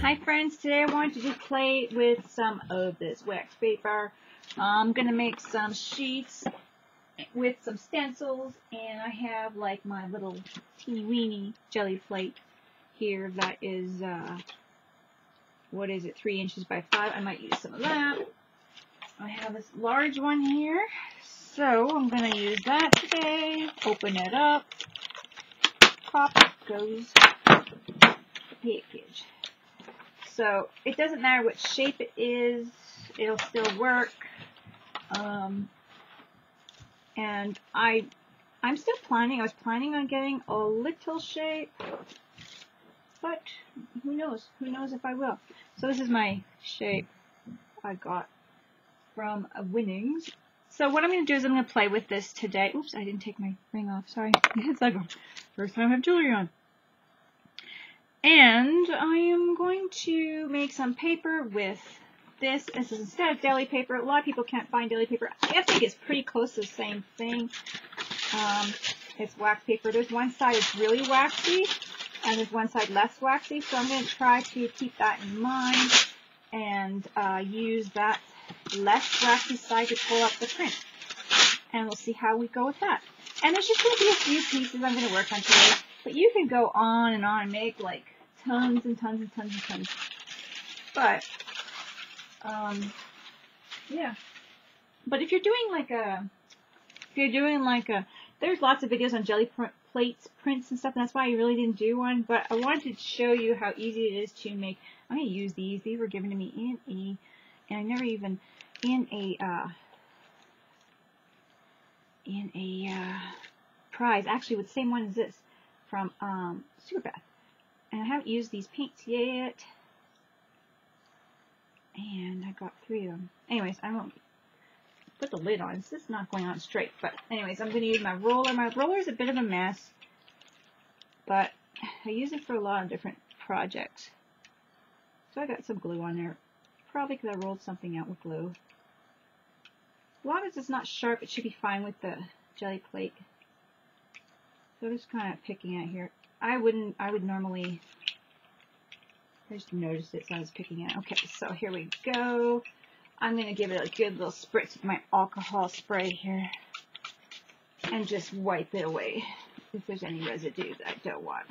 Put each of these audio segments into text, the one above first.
Hi friends, today I wanted to play with some of this wax paper. I'm going to make some sheets with some stencils, and I have like my little teeny weeny jelly plate here that is, what is it, 3 inches by 5. I might use some of that. I have this large one here, so I'm going to use that today. Open it up. Pop goes the package. So it doesn't matter what shape it is, it'll still work. And I'm still planning. I was planning on getting a little shape, but who knows? Who knows if I will? So this is my shape I got from Winnings. So what I'm going to do is I'm going to play with this today. Oops, I didn't take my ring off. Sorry. It's like first time I have jewelry on. And I am going to make some paper with this. This is instead of deli paper. A lot of people can't find deli paper. I think it's pretty close to the same thing. It's wax paper. There's one side that's really waxy, and there's one side less waxy. So I'm going to try to keep that in mind and use that less waxy side to pull up the print. And we'll see how we go with that. And there's just going to be a few pieces I'm going to work on today. But you can go on and make like tons and tons and tons and tons. But, yeah. But if you're doing like there's lots of videos on jelly plates, prints and stuff, and that's why I really didn't do one. But I wanted to show you how easy it is to make. I'm going to use these. These were given to me and I never even, in a prize, actually with the same one as this, from Super Bath. And I haven't used these paints yet. And I got 3 of them. Anyways, I won't put the lid on. This is not going on straight. But anyways, I'm going to use my roller. My roller is a bit of a mess. But I use it for a lot of different projects. So I got some glue on there. Probably because I rolled something out with glue. As long as it's not sharp, it should be fine with the jelly plate. So I'm just kind of picking at here. I would normally, I just noticed it, so I was picking at. Okay, so here we go. I'm going to give it a good little spritz with my alcohol spray here. And just wipe it away if there's any residue that I don't want.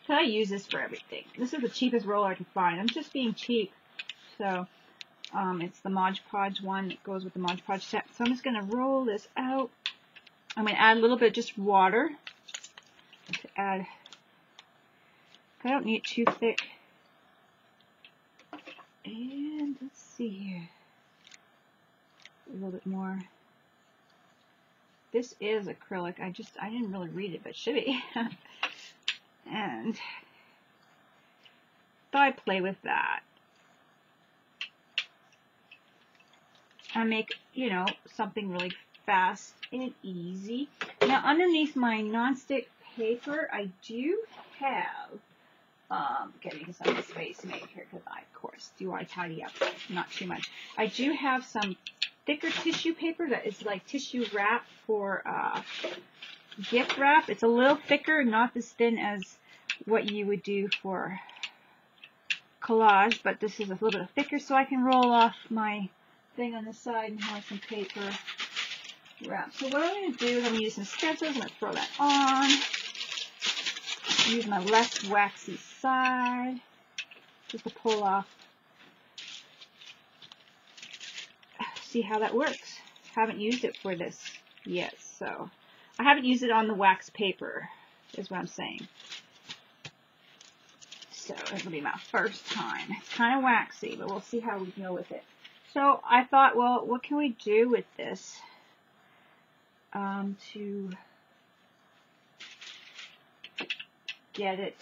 So I use this for everything. This is the cheapest roller I can find. I'm just being cheap. So, it's the Mod Podge one. It goes with the Mod Podge set. So I'm just going to roll this out. I'm going to add a little bit of just water to add. I don't need it too thick. And let's see here. A little bit more. This is acrylic. I didn't really read it, but it should be. And thought I'd play with that. I make, something really fast and easy. Now, underneath my nonstick paper, I do have, getting some space to make here, because I, of course, do want to tidy up, not too much. I do have some thicker tissue paper that is like tissue wrap for gift wrap. It's a little thicker, not as thin as what you would do for collage, but this is a little bit thicker, so I can roll off my thing on the side and have some paper wrap. So what I'm going to do is I'm going to use some stencils. I'm going to throw that on. Use my less waxy side just to pull off. See how that works. Haven't used it for this yet, so I haven't used it on the wax paper, is what I'm saying. So it'll be my first time. It's kind of waxy, but we'll see how we go with it. So I thought, well, what can we do with this to get it,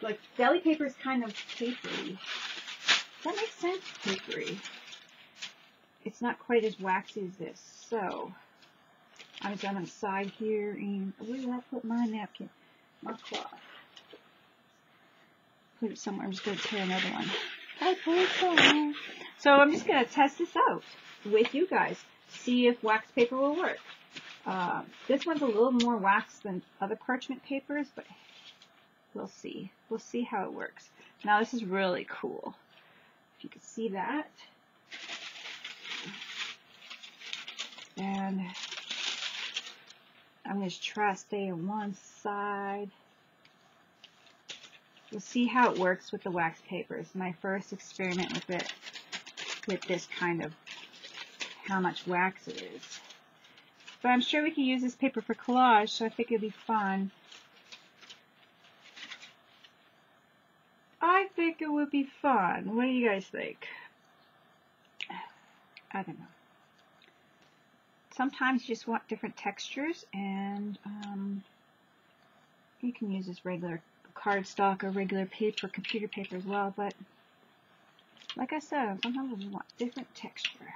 like deli paper is kind of papery. Does that make sense? Papery. It's not quite as waxy as this. So I'm just on the side here, and where did I put my napkin? My cloth. Put it somewhere. I'm just going to tear another one. I put it somewhere. So I'm just going to test this out with you guys. See if wax paper will work. This one's a little more wax than other parchment papers, but we'll see. We'll see how it works. Now this is really cool. If you can see that. And I'm going to try to stay on one side. We'll see how it works with the wax paper. It's my first experiment with it, with this kind of how much wax it is. But I'm sure we can use this paper for collage, so I think it'll be fun. I think it would be fun. What do you guys think? I don't know. Sometimes you just want different textures, and you can use this regular cardstock or regular paper, computer paper as well, but like I said, sometimes we want different texture.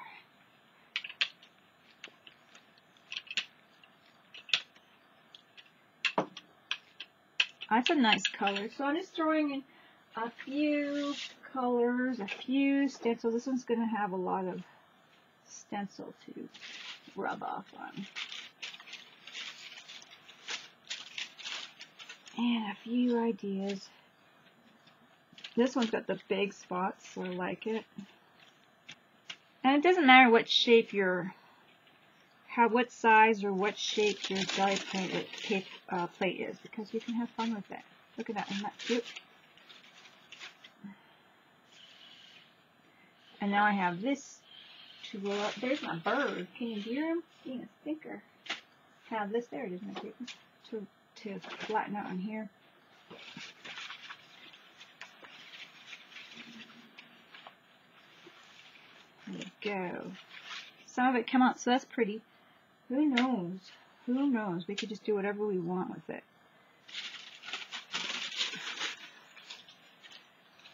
That's a nice color, so I'm just throwing in a few colors, a few stencils. This one's going to have a lot of stencil to rub off on. And a few ideas. This one's got the big spots, so I like it. And it doesn't matter what shape your, what size or what shape your jelly plate is, because you can have fun with it. Look at that, isn't that cute? And now I have this to roll up. There's my bird. Can you hear him? Being a stinker. Have this, there it is, my paper, to flatten out on here. There we go. Some of it come out, so that's pretty. Who knows? Who knows? We could just do whatever we want with it.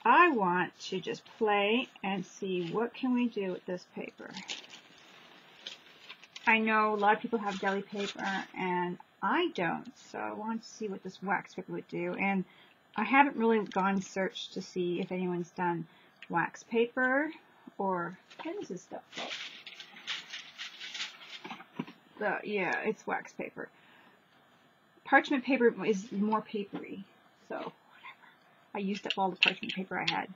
I want to just play and see what can we do with this paper. I know a lot of people have jelly paper, and I don't, so I want to see what this wax paper would do. And I haven't really gone search to see if anyone's done wax paper or what is this stuff called? Yeah, it's wax paper. Parchment paper is more papery, so whatever. I used up all the parchment paper I had,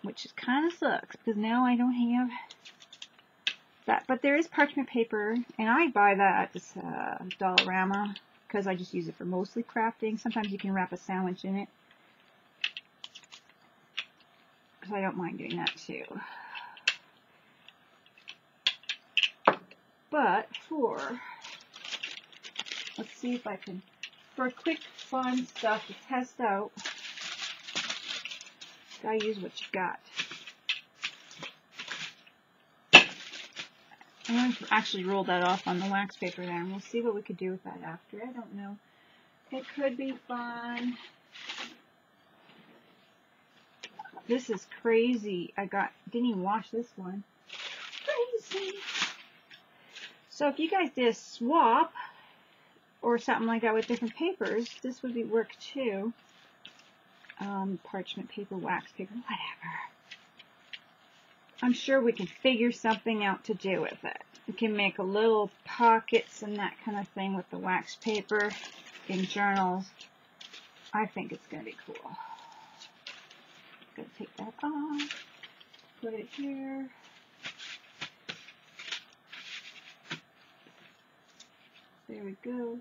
which kind of sucks because now I don't have that. But there is parchment paper, and I buy that at this Dollarama because I just use it for mostly crafting. Sometimes you can wrap a sandwich in it, because I don't mind doing that too. But let's see if I can, for quick fun stuff to test out, gotta use what you got. I'm going to actually roll that off on the wax paper there, and we'll see what we could do with that after. I don't know. It could be fun. This is crazy. Didn't even wash this one. Crazy. So if you guys did a swap or something like that with different papers, this would work too. Parchment paper, wax paper, whatever. I'm sure we can figure something out to do with it. We can make a little pockets and that kind of thing with the wax paper in journals. I think it's going to be cool. Going to take that off, put it here. There we go.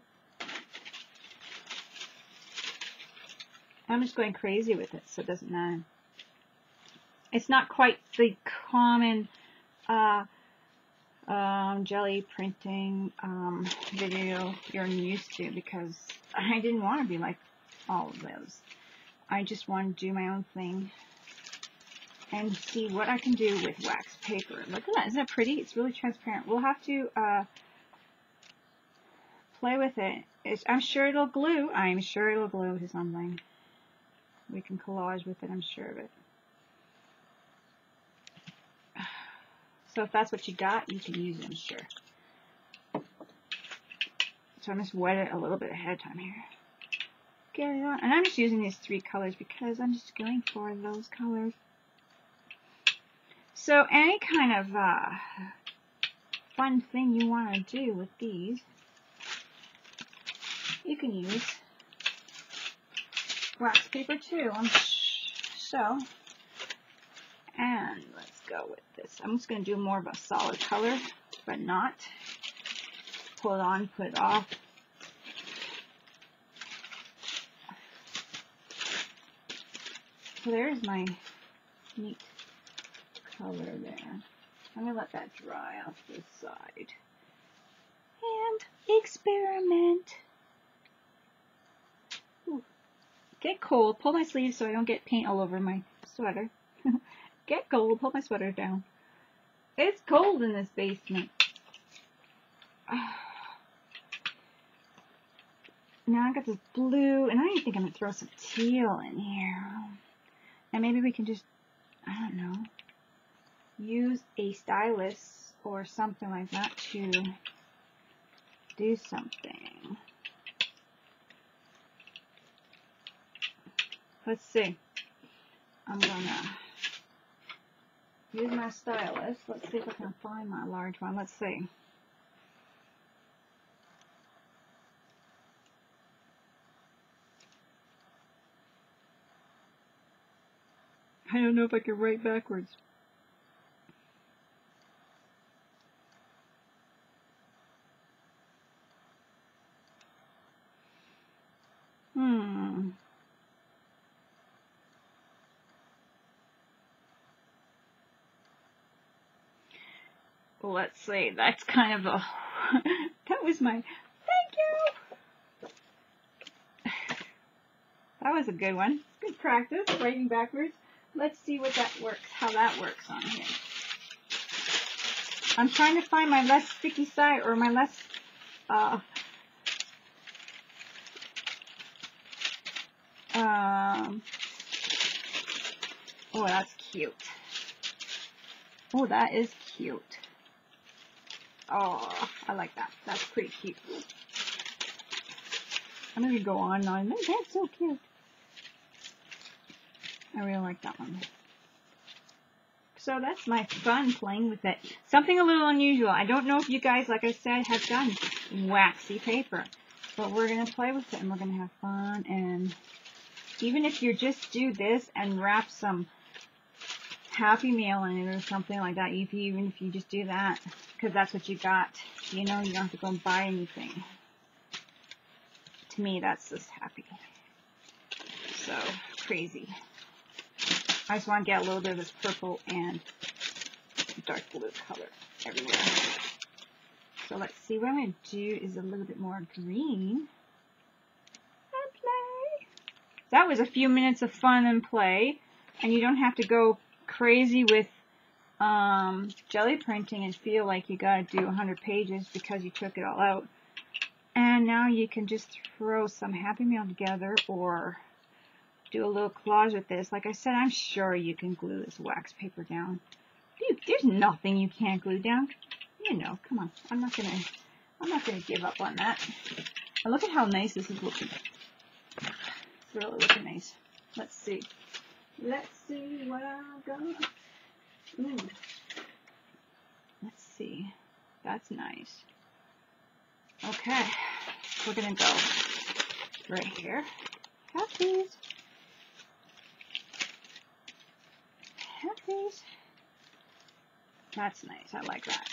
I'm just going crazy with it, so it doesn't matter. It's not quite the common jelly printing video you're used to, because I didn't want to be like all of those. I just want to do my own thing and see what I can do with wax paper. Look at that. Isn't that pretty? It's really transparent. We'll have to play with it. I'm sure it'll glue. I'm sure it'll glue to something. We can collage with it, I'm sure of it. So if that's what you got, you can use it, I'm sure. So I'm just wet it a little bit ahead of time here. Get it on. And I'm just using these 3 colors because I'm just going for those colors. So any kind of fun thing you want to do with these, you can use. wax paper too. So, and let's go with this. I'm just going to do more of a solid color, but not. Pull it on, put it off. So there's my neat color there. I'm going to let that dry off this side. And experiment. Ooh. Get cold. Pull my sleeves so I don't get paint all over my sweater. Get cold. Pull my sweater down. It's cold in this basement. Now I got this blue, and I think I'm going to throw some teal in here. And maybe we can just, I don't know, use a stylus or something like that to do something. Let's see. I'm going to use my stylus. Let's see if I can find my large one. Let's see. I don't know if I can write backwards. Let's see. That's kind of a... that was my... Thank you! That was a good one. Good practice, writing backwards. Let's see what that works, how that works on here. I'm trying to find my less sticky side, or my less, oh, that's cute. Oh, that is cute. Oh, I like that. That's pretty cute. I'm going to go on and on. That's so cute. I really like that one. So that's my fun playing with it. Something a little unusual. I don't know if you guys, like I said, have done waxy paper. But we're going to play with it and we're going to have fun. And even if you just do this and wrap some Happy Meal in it or something like that, even if you just do that, because that's what you got, you know, you don't have to go and buy anything. To me, that's just happy. So, crazy. I just want to get a little bit of this purple and dark blue color everywhere. So let's see, what I'm going to do is a little bit more green. And play. That was a few minutes of fun and play. And you don't have to go crazy with jelly printing and feel like you got to do 100 pages because you took it all out. And now you can just throw some Happy Meal together or do a little collage with this. Like I said, I'm sure you can glue this wax paper down. Dude, there's nothing you can't glue down. You know, come on. I'm not gonna give up on that. And look at how nice this is looking. It's really looking nice. Let's see. Let's see what I've got. Ooh. Let's see. That's nice. Okay. We're gonna go right here. Have these. Have these. That's nice. I like that.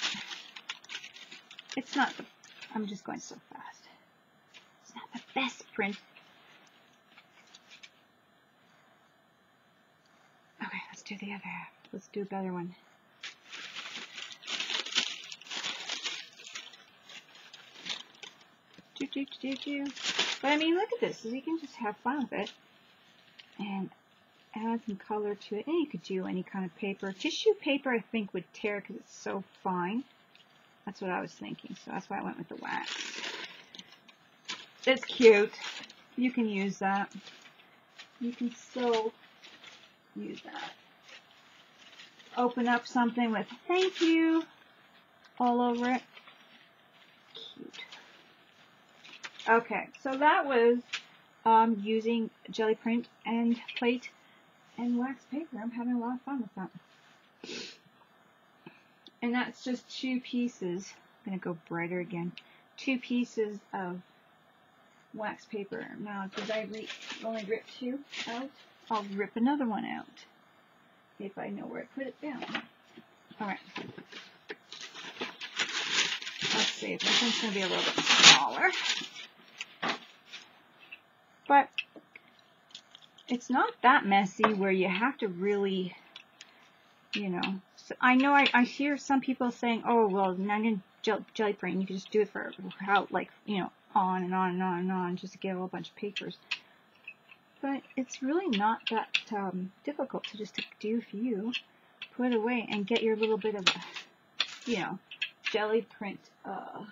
It's not the... I'm just going so fast. It's not the best print. Okay, let's do the other half. Let's do a better one. But I mean, look at this. You can just have fun with it. And add some color to it. And you could do any kind of paper. Tissue paper, I think, would tear because it's so fine. That's what I was thinking. So that's why I went with the wax. It's cute. You can use that. You can still use that. Open up something with thank you all over it. Cute. Okay, so that was using jelly print and plate and wax paper. I'm having a lot of fun with that. And that's just 2 pieces. I'm going to go brighter again. 2 pieces of wax paper. Now, did I only rip 2 out? I'll rip another one out if I know where I put it down. Alright. Let's see. This one's going to be a little bit smaller. But it's not that messy where you have to really, you know. So I know I hear some people saying, oh, well, now you're jelly print. You can just do it for how, like, you know, on and on and on and on just to get a whole bunch of papers. But it's really not that difficult to just do a few, put it away, and get your little bit of a, you know, jelly print. I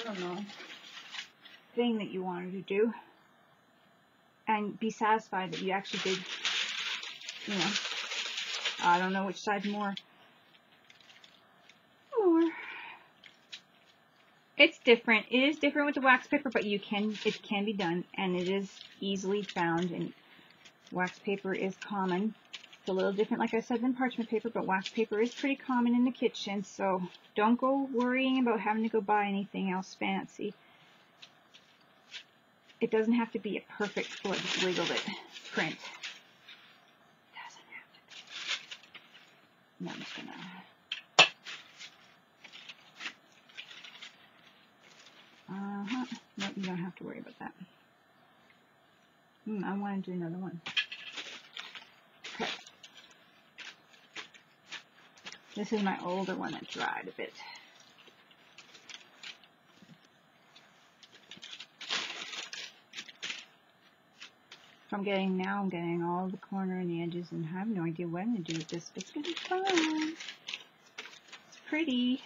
don't know, thing that you wanted to do, and be satisfied that you actually did, you know, I don't know which side more. It's different. It is different with the wax paper, but it can be done, and it is easily found, and wax paper is common. It's a little different, like I said, than parchment paper, but wax paper is pretty common in the kitchen, so don't go worrying about having to go buy anything else fancy. It doesn't have to be a perfect flip wiggle it print. It doesn't have to be. No, I'm just gonna. No, you don't have to worry about that. I want to do another one. Okay. This is my older one that dried a bit. I'm getting all the corner and the edges, and I have no idea what I'm going to do with this, but it's going to be fun. It's pretty.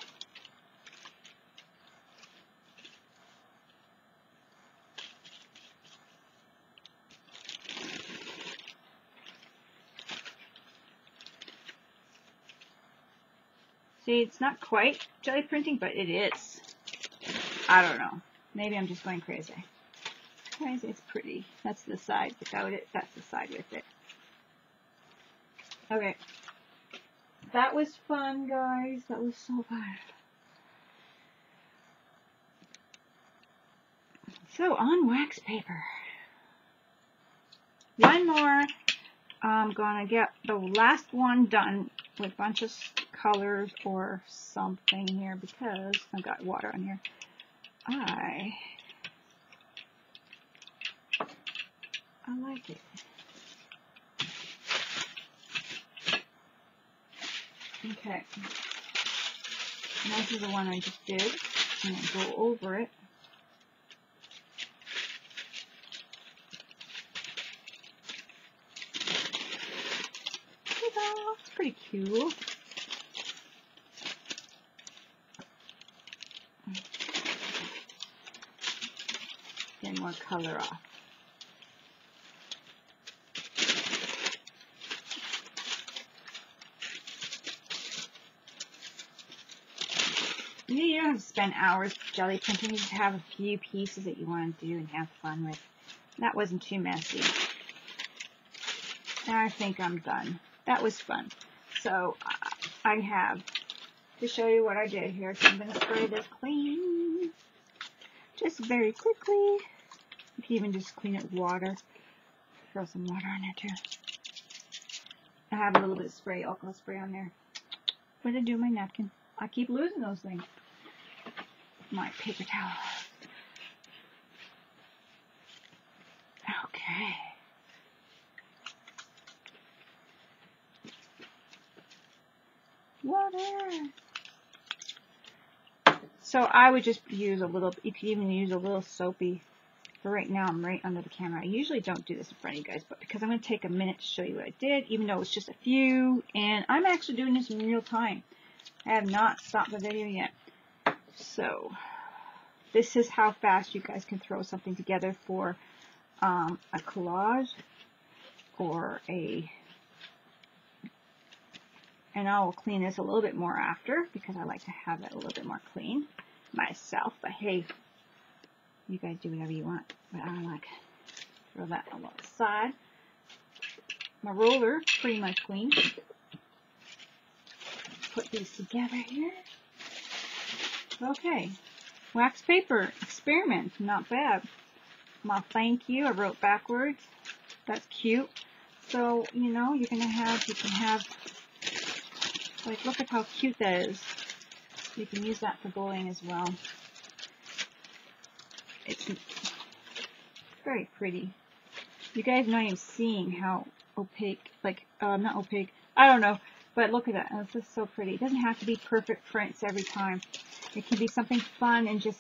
See, it's not quite jelly printing, but it is. I don't know. Maybe I'm just going crazy. Guys, it's pretty. That's the side without it. That's the side with it. Okay. That was fun, guys. That was so fun. So, on wax paper. One more. I'm going to get the last one done with a bunch of colors or something here because I've got water on here. I like it. Okay. And this is the one I just did. I'm going to go over it. It's pretty cute. Get more color off. You don't have to spend hours jelly printing. You just have a few pieces that you want to do and have fun with. That wasn't too messy. I think I'm done. That was fun. So I have to show you what I did here. So I'm going to spray this clean. Just very quickly. You can even just clean it with water. Throw some water on there too. I have a little bit of spray, alcohol spray on there. What did I do with my napkin? I keep losing those things. My paper towel. Okay. Water. So I would just use a little, you could even use a little soapy. For right now, I'm right under the camera. I usually don't do this in front of you guys, but because I'm going to take a minute to show you what I did, even though it's just a few, and I'm actually doing this in real time. I have not stopped the video yet. So, this is how fast you guys can throw something together for a collage or a, and I will clean this a little bit more after because I like to have it a little bit more clean myself, but hey, you guys do whatever you want, but I like throw that on the side. My roller, pretty much clean. Put these together here. Okay. Wax paper experiment. Not bad. Well, thank you. I wrote backwards. That's cute. So, you know, you can have, like, look at how cute that is. You can use that for bullying as well. It's very pretty. You guys are not even seeing how opaque, like, not opaque, I don't know, but look at that. It's just so pretty. It doesn't have to be perfect prints every time. It can be something fun and just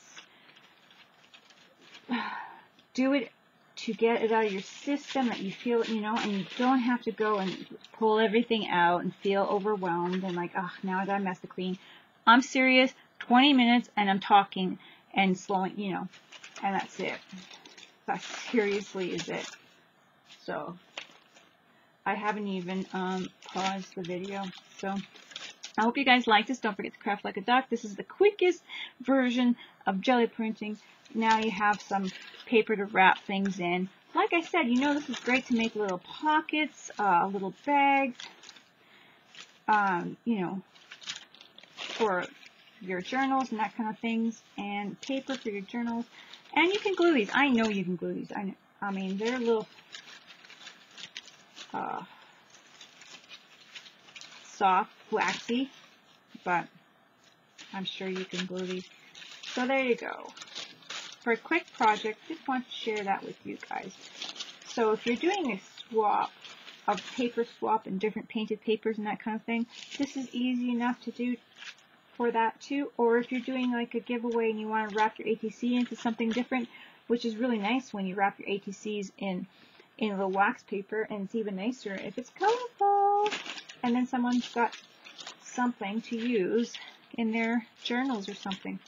do it to get it out of your system that you feel, you know, and you don't have to go and pull everything out and feel overwhelmed and like, oh, now I got a mess to clean. I'm serious, 20 minutes and I'm talking and slowing, you know, and that's it. That seriously is it. So, I haven't even paused the video. So, I hope you guys like this. Don't forget to craft like a duck. This is the quickest version of Gelli printing. Now you have some paper to wrap things in. Like I said, you know this is great to make little pockets, little bags, you know, for your journals and that kind of things, and paper for your journals. And you can glue these. I know you can glue these. I mean, they're a little soft, waxy, but I'm sure you can glue these. So there you go. For a quick project, just want to share that with you guys. So if you're doing a swap, a paper swap and different painted papers and that kind of thing, this is easy enough to do for that too. Or if you're doing like a giveaway and you want to wrap your ATC into something different, which is really nice when you wrap your ATCs in the wax paper, and it's even nicer if it's colorful. And then someone's got something to use in their journals or something.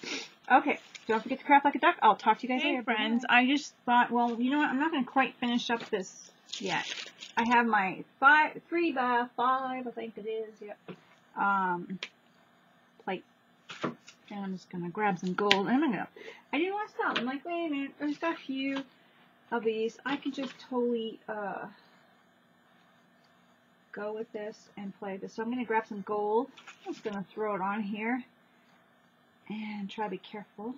Okay, don't forget to craft like a duck. I'll talk to you guys later, friends. I just thought, well, you know what? I'm not going to quite finish up this yet. I have my 3 by 5, I think it is. Yep. Plate. And I'm just going to grab some gold. And I didn't want to stop. I'm like, wait a minute. There's got a few of these. I can just totally go with this and play this. So I'm going to grab some gold. I'm just going to throw it on here. And try to be careful.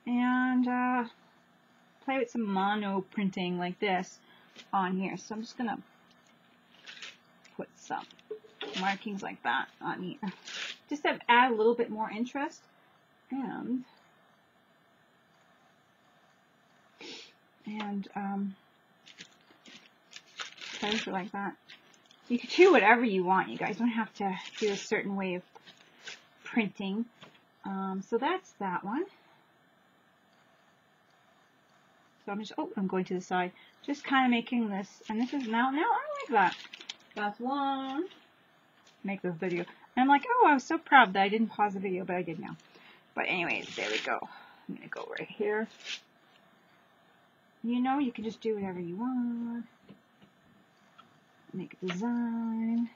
And play with some mono printing like this on here. So I'm just going to put some markings like that on here. Just to add a little bit more interest. And place it like that. You can do whatever you want. You guys don't have to do a certain way of printing. So that's that one. So I'm going to the side. Just kind of making this, and this is now I like that. That's one. Make this video. And I'm like, oh, I was so proud that I didn't pause the video, but I did now. But anyways, there we go. I'm going to go right here. You know, you can just do whatever you want. Make a design.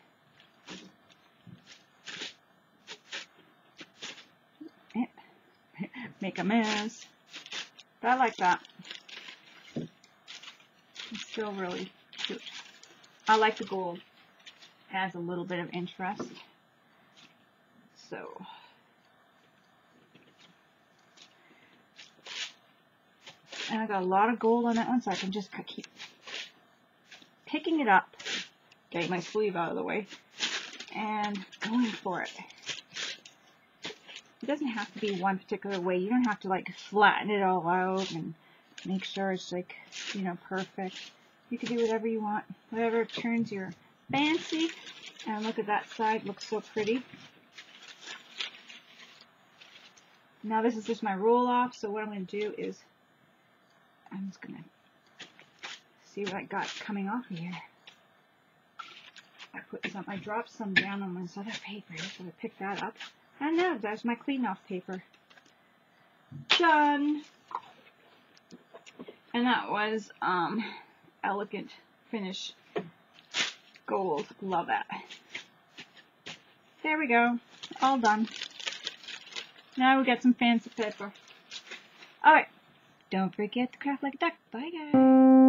Make a mess. But I like that. It's still really cute. I like the gold. Adds a little bit of interest. So. And I got a lot of gold on that one, so I can just keep picking it up. Get my sleeve out of the way. And going for it. It doesn't have to be one particular way. You don't have to like flatten it all out and make sure it's like, you know, perfect. You can do whatever you want, whatever turns your fancy. And look at that side, looks so pretty. Now this is just my roll off, so what I'm going to do is I'm just going to see what I got coming off of here. I dropped some down on this other paper, so I picked that up. And now that's my clean off paper. Done! And that was Elegant Finish Gold. Love that. There we go. All done. Now we got some fancy paper. Alright. Don't forget to craft like a duck. Bye guys.